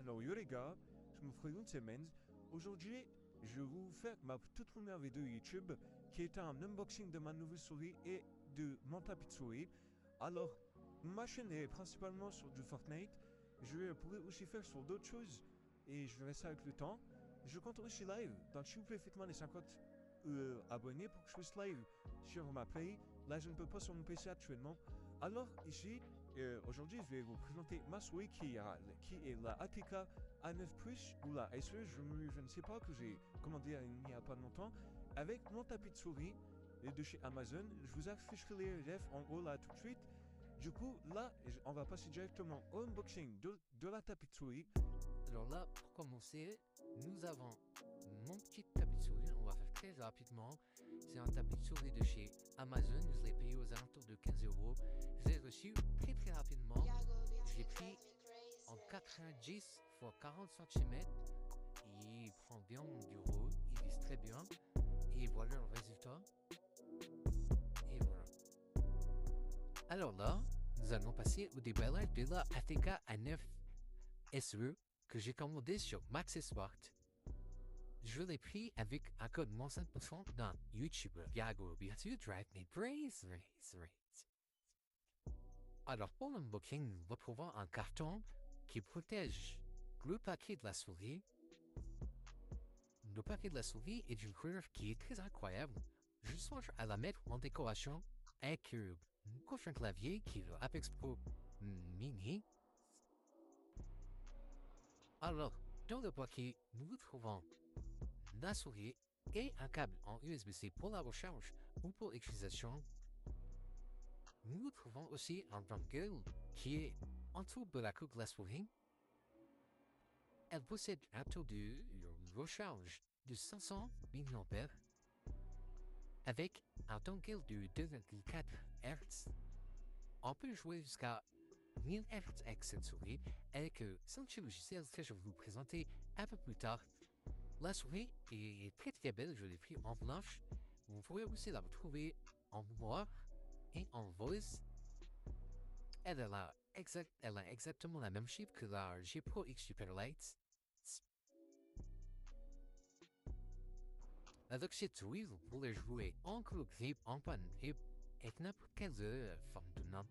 Alors yo les gars, je me ferai une semaine. Aujourd'hui, je vais vous faire ma toute première vidéo YouTube qui est un unboxing de ma nouvelle souris et de mon tapis de souris. Alors, ma chaîne est principalement sur du Fortnite. Je pourrais aussi faire sur d'autres choses et je verrai ça avec le temps. Je compte aussi live, donc s'il vous plaît faites-moi les 50 abonnés pour que je puisse live sur ma play. Là, je ne peux pas sur mon PC actuellement. Alors ici, aujourd'hui, je vais vous présenter ma souris qui est la ATK A9 Plus ou la SE, je ne sais pas, que j'ai commandé il n'y a pas longtemps, avec mon tapis de souris de chez Amazon. Je vous afficherai les RF en haut là tout de suite. Du coup, là, on va passer directement au unboxing de la tapis de souris. Alors là, pour commencer, nous avons mon petit tapis de souris. On va faire très rapidement. C'est un tapis de souris de chez Amazon. Je l'ai payé aux alentours de 15 euros. Je l'ai reçu très rapidement. J'ai pris en 90 x 40 cm. Il prend bien mon bureau. Il vise très bien. Et voilà le résultat. Et voilà. Alors là, nous allons passer au déballage de la ATK A9 SE que j'ai commandé sur Maxismart. Je l'ai pris avec un code moins 5% dans YouTube. Viago, bien sûr, Drive Me Praise. Alors pour l'unboxing, nous retrouvons un carton qui protège le paquet de la souris. Le paquet de la souris est d'une couleur qui est très incroyable. Je songe à la mettre en décoration avec un coffre clavier qui est le Apex Pro Mini. Alors, dans le paquet, nous trouvons la souris et un câble en USB-C pour la recharge ou pour l'utilisation. Nous trouvons aussi un dongle qui est en dessous de la coupe de la souris. Elle possède un taux de recharge de 500 mAh avec un dongle de 2,4 Hz. On peut jouer jusqu'à 1000 Hz avec cette souris avec 5 logiciels que je vais vous présenter un peu plus tard. La souris est très belle, je l'ai pris en blanche. Vous pourrez aussi la retrouver en noir et en voice. Elle a exactement la même chip que la G Pro X Superlight. Avec cette souris, vous pourrez jouer en cloud grip, en pan grip, avec n'importe quelle forme de nom.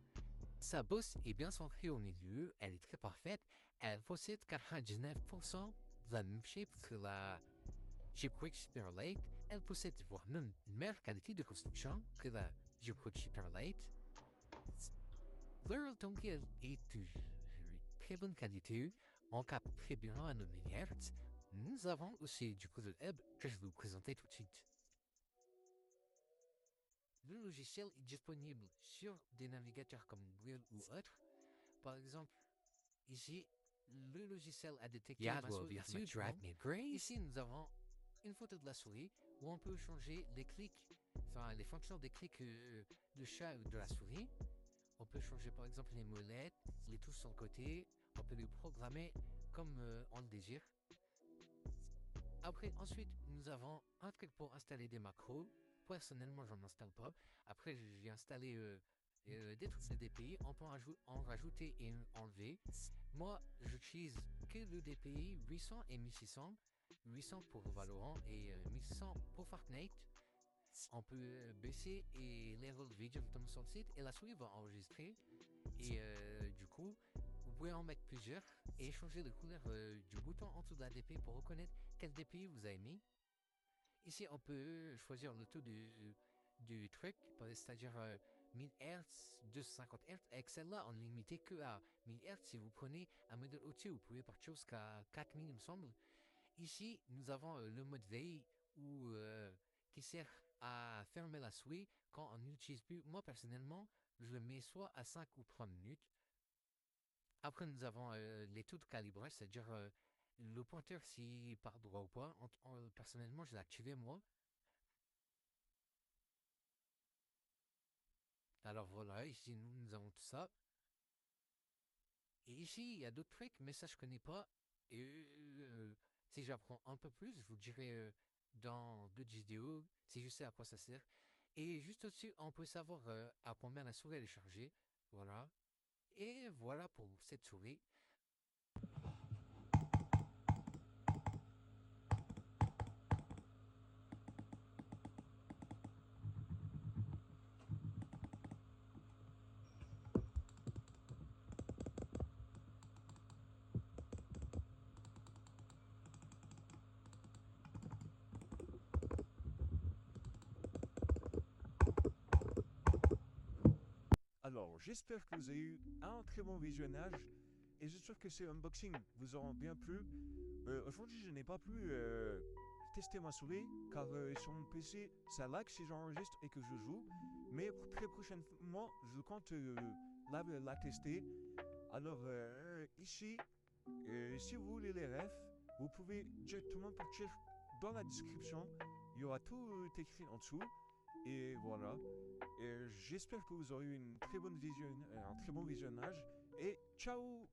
Sa bosse est bien centrée au milieu, elle est très parfaite. Elle possède 99% de la même shape que la G Pro X Superlight. Elle possède voire même une meilleure qualité de construction que la G Pro X Superlight. Leur dongle est de très bonne qualité, on capte très bien à 9000 Hz. Nous avons aussi du code web que je vais vous présenter tout de suite. Le logiciel est disponible sur des navigateurs comme Google ou autres. Par exemple, ici, le logiciel a détecté ma souris automatiquement. Ici, nous avons une photo de la souris où on peut changer les clics, enfin les fonctions des clics de chat ou de la souris. On peut changer par exemple les molettes, les touches sur le côté. On peut les programmer comme on le désire. Après, ensuite, nous avons un truc pour installer des macros. Personnellement, j'en installe pas. Après, j'ai installé des trucs de DPI. On peut en rajouter et enlever. Moi, j'utilise que le DPI 800 et 1600. 800 pour Valorant et 1600 pour Fortnite. On peut baisser et les relever directement sur le site et la souris va enregistrer. Et du coup, vous pouvez en mettre plusieurs et changer de couleur du bouton en dessous de la DPI pour reconnaître quel DPI vous avez mis. Ici, on peut choisir le taux du truc, c'est-à-dire 1000 Hz, 250 Hz. Avec celle-là, on n'est limité que à 1000 Hz. Si vous prenez un modèle au-dessus, vous pouvez partir jusqu'à 4000, il me semble. Ici, nous avons le mode veille qui sert à fermer la souris quand on n'utilise plus. Moi, personnellement, je le mets soit à 5 ou 3 minutes. Après, nous avons les taux de calibrage, c'est-à-dire le pointeur s'il part droit ou pas. Personnellement, je l'ai activé moi. Alors voilà, ici, nous avons tout ça. Et ici, il y a d'autres trucs, mais ça, je connais pas. Et si j'apprends un peu plus, je vous dirai dans d'autres vidéos si je sais à quoi ça sert. Et juste au-dessus, on peut savoir à combien la souris elle est chargée. Voilà. Et voilà pour cette souris. Alors, j'espère que vous avez eu un très bon visionnage et j'espère que ces unboxings vous auront bien plu. Aujourd'hui, je n'ai pas pu tester ma souris car sur mon PC, ça lag si j'enregistre et que je joue. Mais très prochainement, je compte la tester. Alors, ici, si vous voulez les refs, vous pouvez directement partir dans la description. Il y aura tout écrit en dessous. Et voilà. Et j'espère que vous aurez eu un très bon visionnage. Et ciao!